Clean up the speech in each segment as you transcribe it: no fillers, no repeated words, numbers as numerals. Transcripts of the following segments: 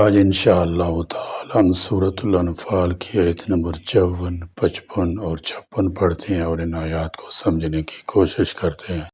آج انشاءاللہ تعالی ہم سورۃ الانفال کی آیت نمبر 54، 55 اور 56 پڑھتے ہیں اور ان آیات کو سمجھنے کی کوشش کرتے ہیں۔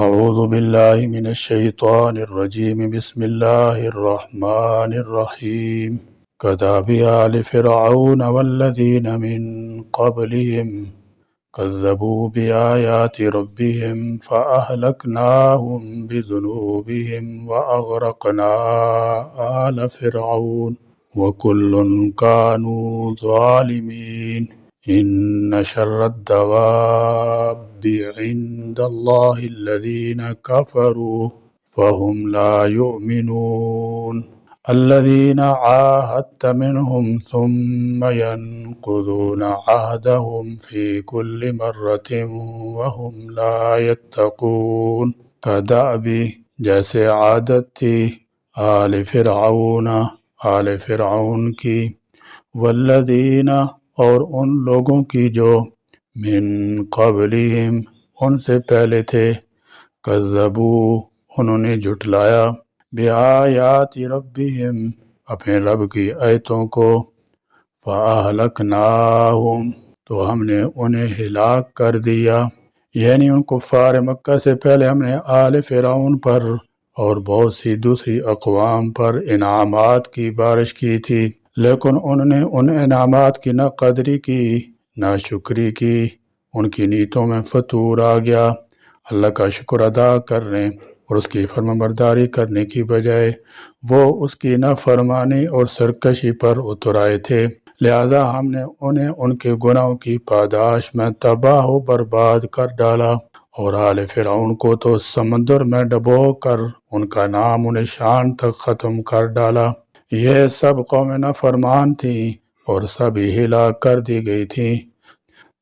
اعوذ باللہ من الشیطان الرجیم، بسم اللہ الرحمن الرحیم۔ كداب آل فرعون والذین من قبلهم كذبوا بآيات ربهم فأهلكناهم بذنوبهم وأغرقنا آل فرعون وكل كانوا ظالمين إن شر الدواب عند الله الذين كفروا فهم لا يؤمنون الذين عاهدت منهم ثم ينقضون عهدهم في كل مرة وهم لا يتقون۔ كدأب جیسے عادت تھی آل فرعون کی، والذین اور ان لوگوں کی جو من قبلہم ان سے پہلے تھے، کذبوا انہوں نے جھٹلایا، بآیات ربہم اپنے رب کی آیتوں کو، فأہلکناہم تو ہم نے انہیں ہلاک کر دیا، یعنی ان کفار مکہ سے پہلے ہم نے آل فرعون پر اور بہت سی دوسری اقوام پر انعامات کی بارش کی تھی، لیکن انہوں نے ان انعامات کی نہ قدری کی نہ شکری کی، ان کی نیتوں میں فتور آ گیا، اللہ کا شکر ادا کرنے اور اس کی فرمانبرداری کرنے کی بجائے وہ اس کی نافرمانی اور سرکشی پر اتر آئے تھے، لہذا ہم نے انہیں ان کے گناہوں کی پاداش میں تباہ و برباد کر ڈالا، اور آل فرعون کو تو سمندر میں ڈبو کر ان کا نام و نشان تک ختم کر ڈالا۔ یہ سب قوم نافرمان تھیں اور سب ہلاک کر دی گئی تھیں،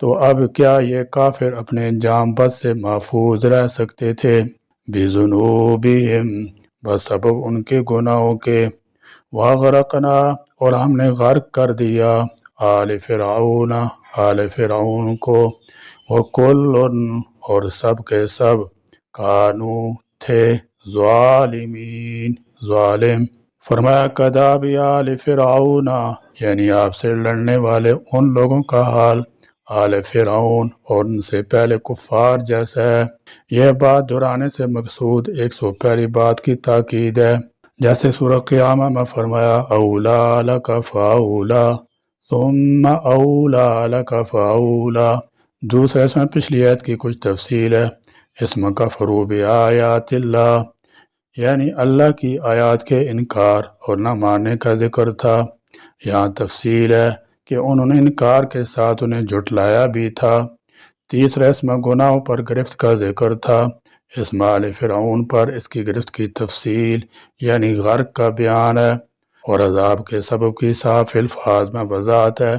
تو اب کیا یہ کافر اپنے انجام بد سے محفوظ رہ سکتے تھے؟ بِذُنُوبِهِمْ بسبب ان کے گناہوں کے، وَأَغْرَقْنَا اور ہم نے غرق کر دیا آل فرعون کو، وَكُلٌّ اور سب کے سب، کانو تھے ظالمین ظالم۔ فرمایا کداب آل فرعون یعنی آپ سے لڑنے والے ان لوگوں کا حال آل فرعون اور ان سے پہلے کفار جیسا ہے۔ یہ بات دہرانے سے مقصود 101 بات کی تاکید ہے، جیسے سورہ قیامہ میں فرمایا اولا لک فاولا ثم اولا لک فاولا۔ دوسرے اس میں پچھلی آیت کی کچھ تفصیل ہے، اس میں کفروا بآیات اللہ یعنی اللہ کی آیات کے انکار اور نہ ماننے کا ذکر تھا، یہاں تفصیل ہے کہ انہوں نے انکار کے ساتھ انہیں جھٹلایا بھی تھا۔ تیسرا اس میں گناہوں پر گرفت کا ذکر تھا، اس میں آل فرعون پر اس کی گرفت کی تفصیل یعنی غرق کا بیان ہے، اور عذاب کے سبب کی صاف الفاظ میں وضاحت ہے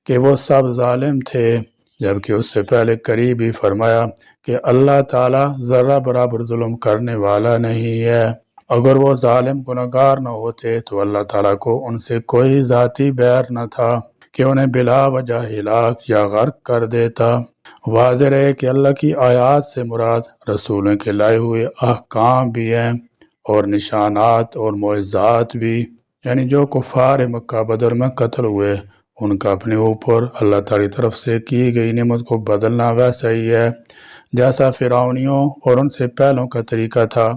کہ وہ سب ظالم تھے، جبکہ اس سے پہلے قریب ہی فرمایا کہ اللہ تعالیٰ ذرہ برابر ظلم کرنے والا نہیں ہے، اگر وہ ظالم گناہگار نہ ہوتے تو اللہ تعالیٰ کو ان سے کوئی ذاتی بیر نہ تھا کہ انہیں بلا وجہ ہلاک یا غرق کر دیتا۔ واضح ہے کہ اللہ کی آیات سے مراد رسولوں کے لائے ہوئے احکام بھی ہیں اور نشانات اور معجزات بھی، یعنی جو کفار مکہ بدر میں قتل ہوئے ان کا اپنے اوپر اللہ تعالی طرف سے کی گئی نعمت کو بدلنا ویسا ہی ہے جیسا فرعونیوں اور ان سے پہلوں کا طریقہ تھا۔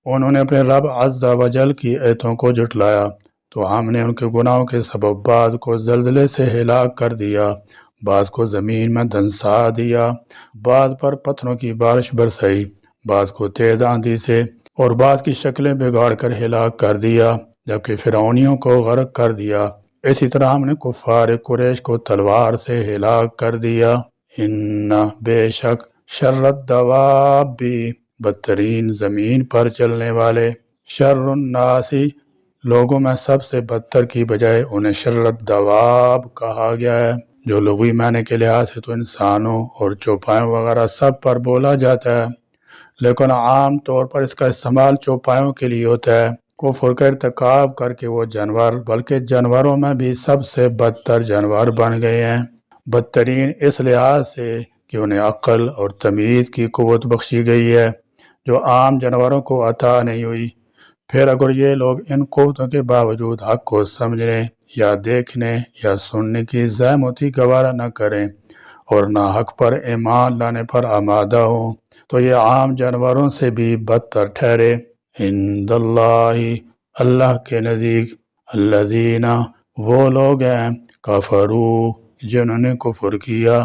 انہوں نے اپنے رب عز و جل کی آیتوں کو جھٹلایا تو ہم نے ان کے گناہوں کے سبب بعض کو زلزلے سے ہلاک کر دیا، بعض کو زمین میں دھنسا دیا، بعض پر پتھروں کی بارش برسائی، بعض کو تیز آندھی سے اور بعض کی شکلیں بگاڑ کر ہلاک کر دیا، جبکہ فرعونیوں کو غرق کر دیا۔ اسی طرح ہم نے کفار قریش کو تلوار سے ہلاک کر دیا۔ ان بے شک شر الدواب بدترین زمین پر چلنے والے، شر الناس لوگوں میں سب سے بدتر کی بجائے انہیں شر الدواب کہا گیا ہے، جو لغوی معنی کے لحاظ سے تو انسانوں اور چوپایوں وغیرہ سب پر بولا جاتا ہے، لیکن عام طور پر اس کا استعمال چوپایوں کے لیے ہوتا ہے۔ کفر کا ارتکاب کر کے وہ جانور بلکہ جانوروں میں بھی سب سے بدتر جانور بن گئے ہیں، بدترین اس لحاظ سے کہ انہیں عقل اور تمیز کی قوت بخشی گئی ہے جو عام جانوروں کو عطا نہیں ہوئی۔ پھر اگر یہ لوگ ان قوتوں کے باوجود حق کو سمجھنے یا دیکھنے یا سننے کی زحمتی گوارا نہ کریں اور نہ حق پر ایمان لانے پر آمادہ ہوں تو یہ عام جانوروں سے بھی بدتر ٹھہرے۔ عند اللہ، اللہ کے نزدیک، الذین، وہ لوگ ہیں، کفروا، جنہوں نے کفر کیا،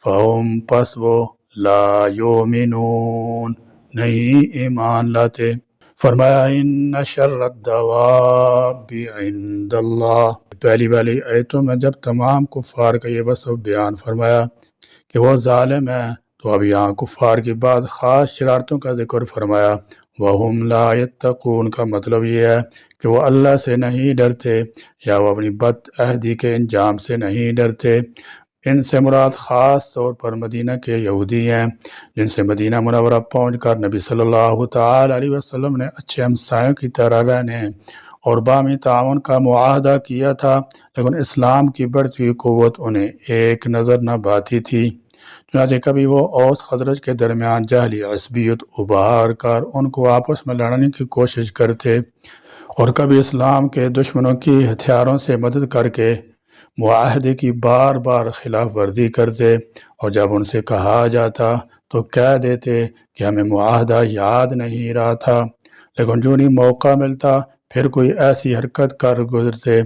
فہم، پس وہ، لا یؤمنون، نہیں ایمان لاتے۔ فرمایا ان شر الدواب عند اللہ، پہلی والی آیتوں میں جب تمام کفار کا یہ وصف بیان فرمایا کہ وہ ظالم ہیں، تو اب یہاں کفار کی بعض خاص شرارتوں کا ذکر فرمایا۔ وَهُمْ لَا يَتَّقُونَ کا مطلب یہ ہے کہ وہ اللہ سے نہیں ڈرتے یا وہ اپنی بد عہدی کے انجام سے نہیں ڈرتے۔ ان سے مراد خاص طور پر مدینہ کے یہودی ہیں جن سے مدینہ منورہ پہنچ کر نبی صلی اللہ تعالی علیہ وسلم نے اچھے ہمسایوں کی طرح رہنے اور باہمی تعاون کا معاہدہ کیا تھا، لیکن اسلام کی بڑھتی ہوئی قوت انہیں ایک نظر نہ بھاتی تھی۔ چنانچہ کبھی وہ اوس خزرج کے درمیان جاہلی عصبیت ابھار کر ان کو آپس میں لڑنے کی کوشش کرتے اور کبھی اسلام کے دشمنوں کی ہتھیاروں سے مدد کر کے معاہدے کی بار بار خلاف ورزی کرتے، اور جب ان سے کہا جاتا تو کہہ دیتے کہ ہمیں معاہدہ یاد نہیں رہا تھا، لیکن جو نہیں موقع ملتا پھر کوئی ایسی حرکت کر گزرتے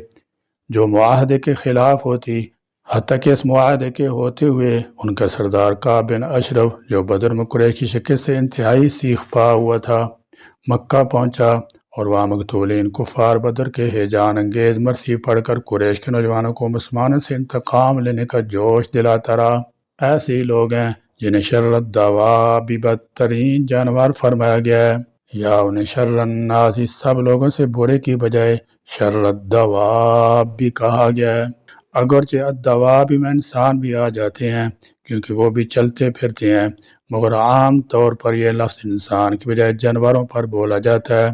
جو معاہدے کے خلاف ہوتی، حتیٰ کہ اس معاہدے کے ہوتے ہوئے ان کا سردار کعب بن اشرف جو بدر میں قریش کی شکست سے انتہائی سیخ پا ہوا تھا، مکہ پہنچا اور وہاں مقتولین کفار بدر کے ہیجان انگیز مرثی پڑھ کر قریش کے نوجوانوں کو مسلمانوں سے انتقام لینے کا جوش دلاتا رہا۔ ایسے ہی لوگ ہیں جنہیں شر الدواب، بدترین جانور فرمایا گیا ہے، یا انہیں شر الناس، سب لوگوں سے برے کی بجائے شر الدواب بھی کہا گیا ہے۔ اگرچہ الدواب میں انسان بھی آ جاتے ہیں کیونکہ وہ بھی چلتے پھرتے ہیں، مگر عام طور پر یہ لفظ انسان کی بجائے جانوروں پر بولا جاتا ہے۔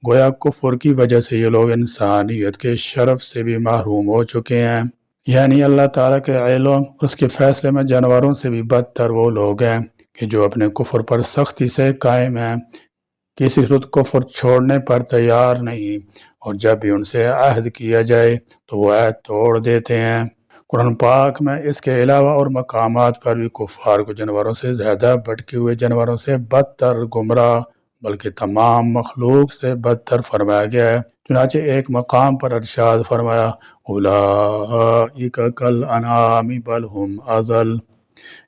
گویا کفر کی وجہ سے یہ لوگ انسانیت کے شرف سے بھی محروم ہو چکے ہیں، یعنی اللہ تعالیٰ کے علم اس کے فیصلے میں جانوروں سے بھی بدتر وہ لوگ ہیں کہ جو اپنے کفر پر سختی سے قائم ہیں، کسی صورت کفر چھوڑنے پر تیار نہیں، اور جب بھی ان سے عہد کیا جائے تو وہ عہد توڑ دیتے ہیں۔ قرآن پاک میں اس کے علاوہ اور مقامات پر بھی کفار کو جانوروں سے زیادہ بھٹکے ہوئے، جانوروں سے بدتر گمراہ، بلکہ تمام مخلوق سے بدتر فرمایا گیا ہے۔ چنانچہ ایک مقام پر ارشاد فرمایا اولئک کالانعام بل ہم اضل،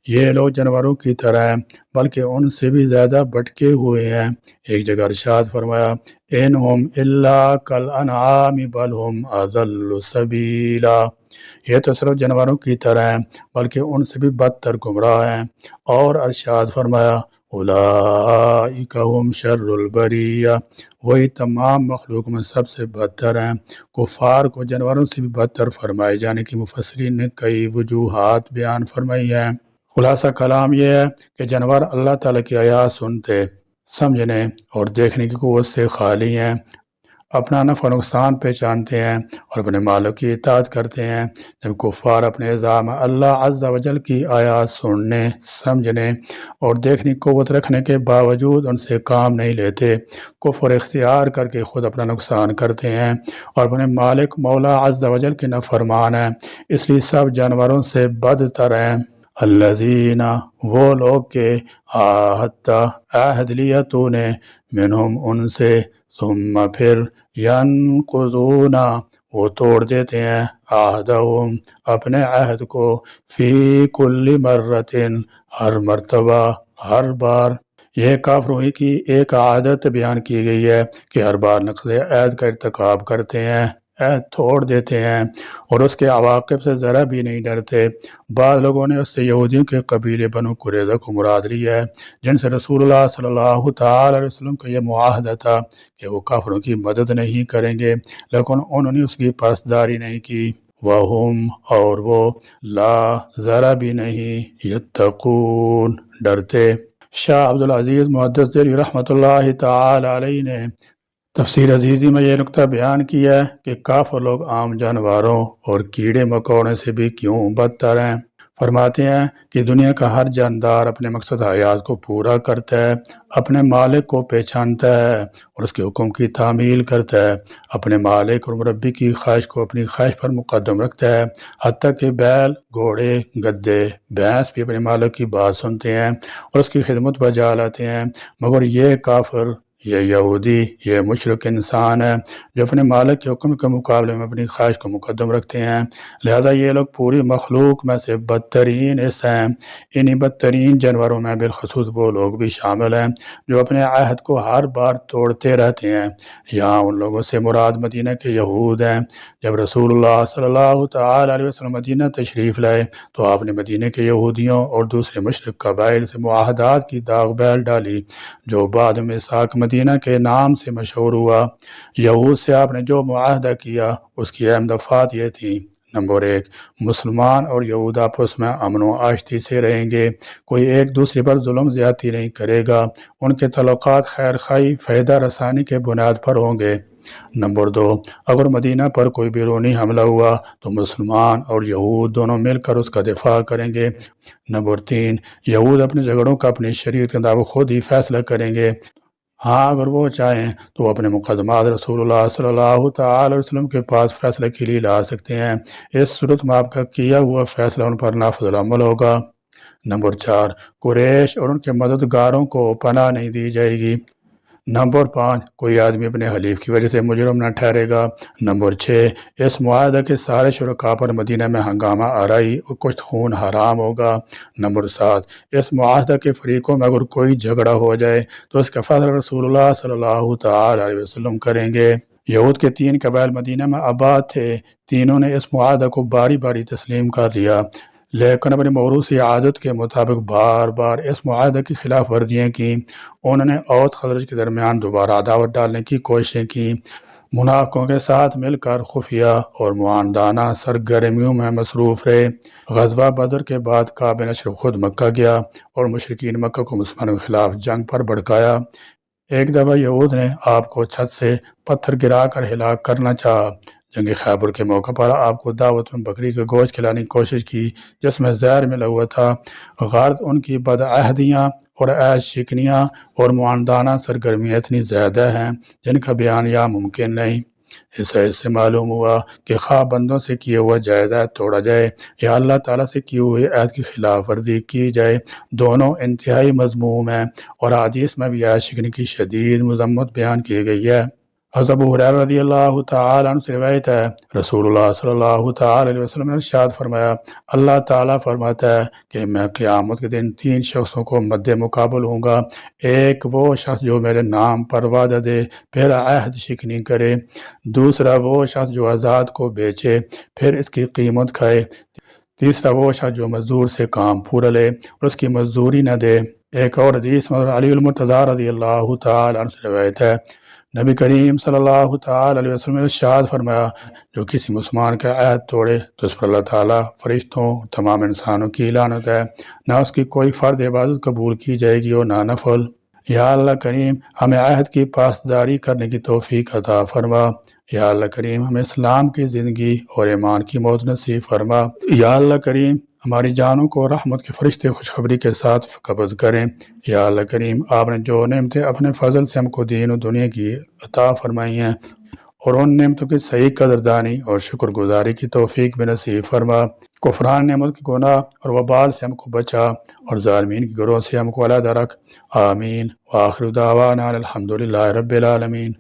یہ لوگ جانوروں کی طرح ہیں بلکہ ان سے بھی زیادہ بھٹکے ہوئے ہیں۔ ایک جگہ ارشاد فرمایا انہم الا کالانعام بل ہم اضل سبیلا، یہ تو صرف جانوروں کی طرح ہیں بلکہ ان سے بھی بدتر گمراہ ہیں۔ اور ارشاد فرمایا اولئک ہم شر البریہ، وہی تمام مخلوق میں سب سے بدتر ہیں۔ کفار کو جانوروں سے بھی بدتر فرمائے جانے کی مفسرین نے کئی وجوہات بیان فرمائی ہیں۔ خلاصہ کلام یہ ہے کہ جانور اللہ تعالیٰ کی آیات سنتے، سمجھنے اور دیکھنے کی قوت سے خالی ہیں، اپنا نفع نقصان پہچانتے ہیں اور اپنے مالک کی اطاعت کرتے ہیں، جب کفار اپنے اعضاء میں اللہ عز و جل کی آیات سننے، سمجھنے اور دیکھنے کی قوت رکھنے کے باوجود ان سے کام نہیں لیتے، کفر اختیار کر کے خود اپنا نقصان کرتے ہیں اور اپنے مالک مولا عز و جل کے نافرمان ہیں، اس لیے سب جانوروں سے بدتر ہیں۔ الذین، وہ لوگ کے عاہدت، عہد لیا تو نے، منہم ان سے، ثم پھر، ینقضون، وہ توڑ دیتے ہیں، عہدہم، اپنے عہد کو، فی کل مرۃ، ہر مرتبہ، ہر بار۔ یہ کافروں ہی کی ایک عادت بیان کی گئی ہے کہ ہر بار نقض عہد کا ارتکاب کرتے ہیں، عہد توڑ دیتے ہیں اور اس کے عواقب سے ذرا بھی نہیں ڈرتے۔ بعض لوگوں نے اس سے یہودیوں کے قبیلے بنو قریظہ کو مراد لیا ہے جن سے رسول اللہ صلی اللہ تعالی علیہ وسلم کا یہ معاہدہ تھا کہ وہ کافروں کی مدد نہیں کریں گے، لیکن انہوں نے اس کی پاسداری نہیں کی۔ وَهُمْ، اور وہ، لا، ذرا بھی نہیں، یتقون، ڈرتے۔ شاہ عبدالعزیز محدث دہلوی رحمۃ اللہ تعالی علیہ نے تفسیر عزیزی میں یہ نقطہ بیان کیا ہے کہ کافر لوگ عام جانوروں اور کیڑے مکوڑے سے بھی کیوں بدتر ہیں۔ فرماتے ہیں کہ دنیا کا ہر جاندار اپنے مقصد حیات کو پورا کرتا ہے، اپنے مالک کو پہچانتا ہے اور اس کے حکم کی تعمیل کرتا ہے، اپنے مالک اور مربی کی خواہش کو اپنی خواہش پر مقدم رکھتا ہے، حتیٰ کہ بیل، گھوڑے، گدے، بھینس بھی اپنے مالک کی بات سنتے ہیں اور اس کی خدمت بجا لاتے ہیں، مگر یہ کافر، یہ یہودی، یہ مشرک انسان ہے جو اپنے مالک کے حکم کے مقابلے میں اپنی خواہش کو مقدم رکھتے ہیں، لہذا یہ لوگ پوری مخلوق میں سے بدترین حصہ ہیں۔ انہی بدترین جانوروں میں بالخصوص وہ لوگ بھی شامل ہیں جو اپنے عہد کو ہر بار توڑتے رہتے ہیں۔ یہاں ان لوگوں سے مراد مدینہ کے یہود ہیں۔ جب رسول اللہ صلی اللہ تعالی علیہ وسلم مدینہ تشریف لائے تو آپ نے مدینہ کے یہودیوں اور دوسرے مشرک قبائل سے معاہدات کی داغ بیل ڈالی جو بعد میں ساک مدینہ کے نام سے مشہور ہوا۔ یہود سے آپ نے جو معاہدہ کیا اس کی اہم دفعات یہ تھیں: نمبر 1، مسلمان اور یہود آپس میں امن و آشتی سے رہیں گے، کوئی ایک دوسرے پر ظلم زیادتی نہیں کرے گا، ان کے تعلقات خیر خواہی، فائدہ رسانی کے بنیاد پر ہوں گے۔ نمبر 2، اگر مدینہ پر کوئی بیرونی حملہ ہوا تو مسلمان اور یہود دونوں مل کر اس کا دفاع کریں گے۔ نمبر 3، یہود اپنے جھگڑوں کا اپنی شریعت کے مطابق خود ہی فیصلہ کریں گے، ہاں اگر وہ چاہیں تو وہ اپنے مقدمات رسول اللہ صلی اللہ تعالی علیہ وسلم کے پاس فیصلے کے لیے لا سکتے ہیں، اس صورت میں آپ کا کیا ہوا فیصلہ ان پر نافذ العمل ہوگا۔ نمبر 4، قریش اور ان کے مددگاروں کو پناہ نہیں دی جائے گی۔ نمبر 5، کوئی آدمی اپنے حلیف کی وجہ سے مجرم نہ ٹھہرے گا۔ نمبر 6، اس معاہدہ کے سارے شرکاء پر مدینہ میں ہنگامہ آرائی اور کشت خون حرام ہوگا۔ نمبر 7، اس معاہدہ کے فریقوں میں اگر کوئی جھگڑا ہو جائے تو اس کا فیصلہ رسول اللہ صلی اللہ تعالی علیہ وسلم کریں گے۔ یہود کے 3 قبائل مدینہ میں آباد تھے، تینوں نے اس معاہدہ کو باری باری تسلیم کر لیا، لیکن اپنی موروثی عادت کے مطابق بار بار اس معاہدے کی خلاف ورزیاں کیں۔ انہوں نے اوس خزرج کے درمیان دوبارہ عداوت ڈالنے کی کوششیں کیں، منافقوں کے ساتھ مل کر خفیہ اور معاندانہ سرگرمیوں میں مصروف رہے۔ غزوہ بدر کے بعد کعب بن اشرف خود مکہ گیا اور مشرکین مکہ کو مسلمانوں کے خلاف جنگ پر بھڑکایا۔ ایک دفعہ یہود نے آپ کو چھت سے پتھر گرا کر ہلاک کرنا چاہا۔ جنگ خیبر کے موقع پر آپ کو دعوت میں بکری کا گوشت کھلانے کی کوشش کی جس میں زہر ملا ہوا تھا۔ غرض ان کی بدعہدیاں اور عیش شکنیاں اور معاندانہ سرگرمیاں اتنی زیادہ ہیں جن کا بیان یہاں ممکن نہیں۔ اس سے معلوم ہوا کہ خواہ بندوں سے کیے ہوا جائز عہد توڑا جائے یا اللہ تعالیٰ سے کیے ہوئے عہد کی خلاف ورزی کی جائے، دونوں انتہائی مذموم ہیں، اور حدیث میں بھی عیش شکنی کی شدید مذمت بیان کی گئی ہے۔ حضرت ابو ہریرہ رضی اللہ تعالیٰ عنہ سے روایت ہے، رسول اللہ صلی اللہ تعالیٰ علیہ وسلم نے ارشاد فرمایا، اللہ تعالیٰ فرماتا ہے کہ میں قیامت کے دن 3 شخصوں کو مد مقابل ہوں گا، ایک وہ شخص جو میرے نام پر وعدہ دے پھر عہد شکنی کرے، دوسرا وہ شخص جو آزاد کو بیچے پھر اس کی قیمت کھائے، تیسرا وہ شخص جو مزدور سے کام پورا لے اور اس کی مزدوری نہ دے۔ ایک اور حدیث میں علی المرتضیٰ رضی اللہ تعالیٰ عنہ سے روایت ہے، نبی کریم صلی اللہ تعالی علیہ وسلم نے ارشاد فرمایا، جو کسی مسلمان کا عہد توڑے تو اس پر اللہ تعالیٰ، فرشتوں، تمام انسانوں کی لعنت ہے، نہ اس کی کوئی فرض عبادت قبول کی جائے گی اور نہ نفل۔ یا اللہ کریم ہمیں عہد کی پاسداری کرنے کی توفیق عطا فرما۔ یا اللہ کریم ہمیں اسلام کی زندگی اور ایمان کی موت نصیب فرما۔ یا اللہ کریم ہماری جانوں کو رحمت کے فرشتے خوشخبری کے ساتھ قبض کریں۔ یا اللہ کریم آپ نے جو نعمتیں اپنے فضل سے ہم کو دین و دنیا کی عطا فرمائی ہیں اور ان نعمتوں کی صحیح قدردانی اور شکر گزاری کی توفیق بھی نصیب فرما۔ کفران نعمت کے گناہ اور وبال سے ہم کو بچا اور ظالمین کے گروہ سے ہم کو علیحدہ رکھ۔ آمین۔ وآخر دعوانا الحمدللہ رب العالمین۔